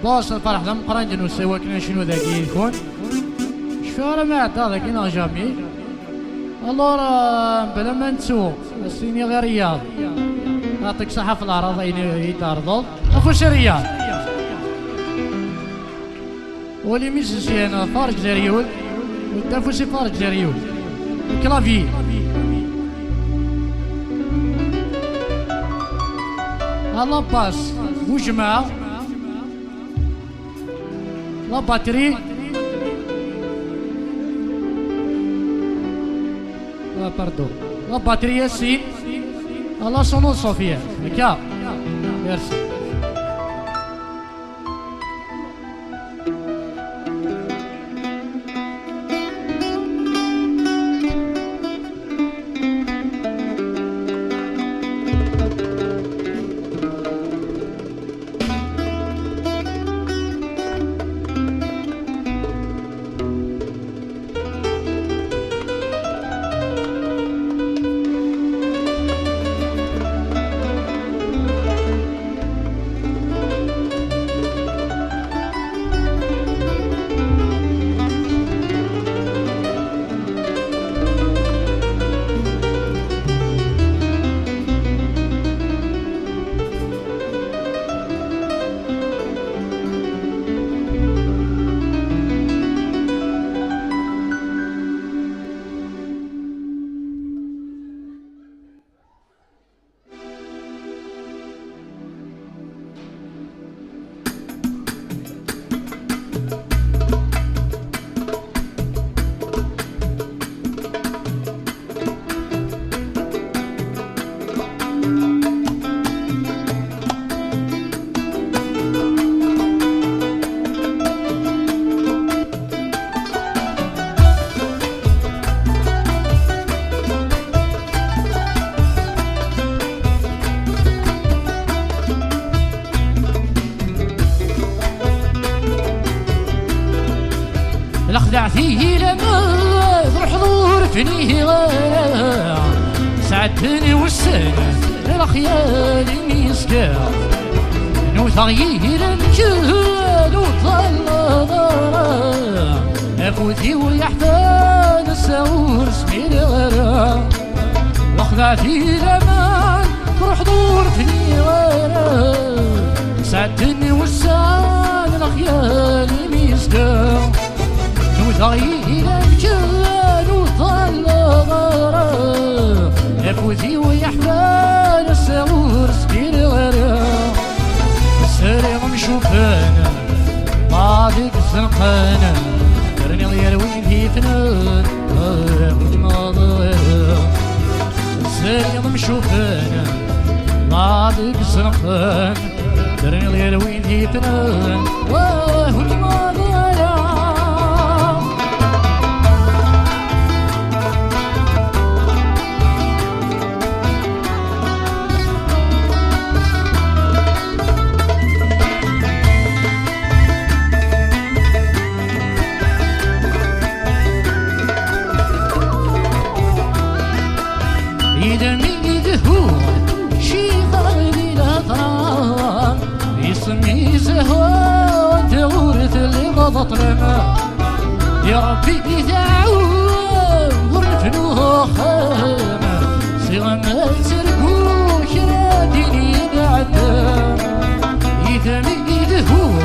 باش الفرح ذا مقران دنو سوا كنا شنو ذاكي يكون شفارة ما عطا ذاكي ناجامي الور بلا ما نتسو السيني غير رياض نعطيك صحة في الأعراض يتعرضوا أفوش رياض ولي ميسيسي أنا فارق زريول والتافوسي فارق زريول كلافي الله باس وجماعة لا باتري لا باردو لا باتري ياسين الله صنو صوفيا هكا ميرسي الأخدع فيه لما يروح ظهور فينيه غير سعدني والسنة الخيال مسكا نوثغيه لنجهل وطل ضرا أفوتي ويحفاد السعور سمير غير الأخدع فيه لما يروح ظهور فينيه غير سعدني والسنة الخيال مسكا وضعيه الجهل وطل ضرا أفوتي ويحمل السعور سكير غير السريع مشوفانا بعدك الزنقانا ترني اليروين في فنان السريع مشوفانا بعدك الزنقانا ترني اليروين في فنان يا ربي تعاون ورفنوه خامة صيغنا تركو شراديني بعدا يتميد هو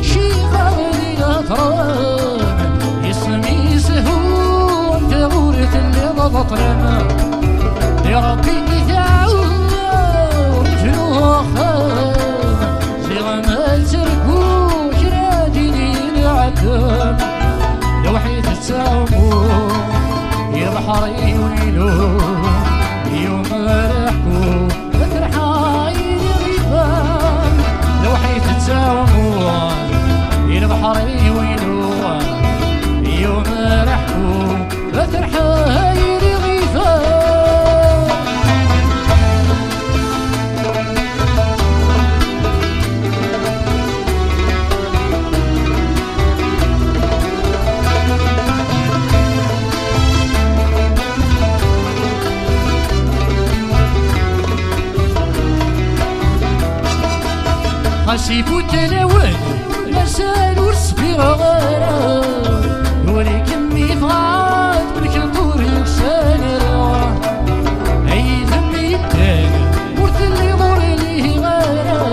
شي غالي أطرام يسمي سهون تغورة اللي ضبط رما يا ربي تعاون ورفنوه خامة صيغنا تركو شراديني بعدا لوحيد تساومو يا بحري ويلو يوم رحكو بترحاي غيبان لوحيد تساومو يا بحري ويلو يوم رحكو بترحاي غيبان خسيف التلوان غيره ولكن ميفات بالكنطور يكسر أي ذنبي التاني ورث اللي مور ليه غيره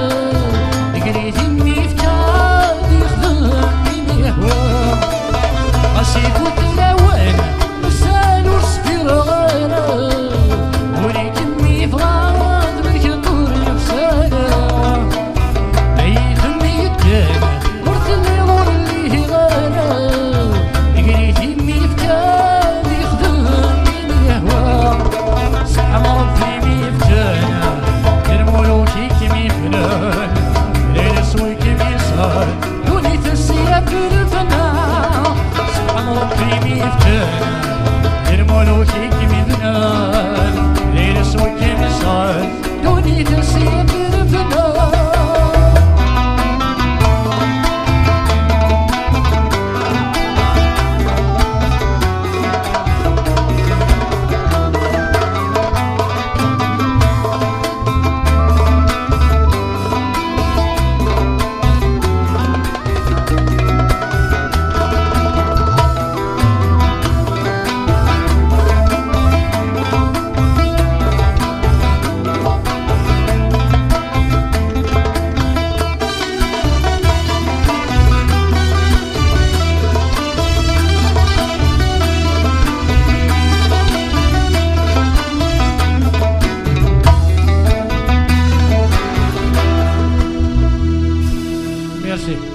قريت ميفكاد يخدمني ميهوى غاسي كنت لوين مسال ورصبير غيره ولكن ميفات بالكنطور يكسر أي ذنبي التاني ورث اللي مور ليه غيره قريت ميفكاد يخدمني ميهوى سحم ربي ميفتانا الملوك كيمي فلان ليل سوي كيمي صار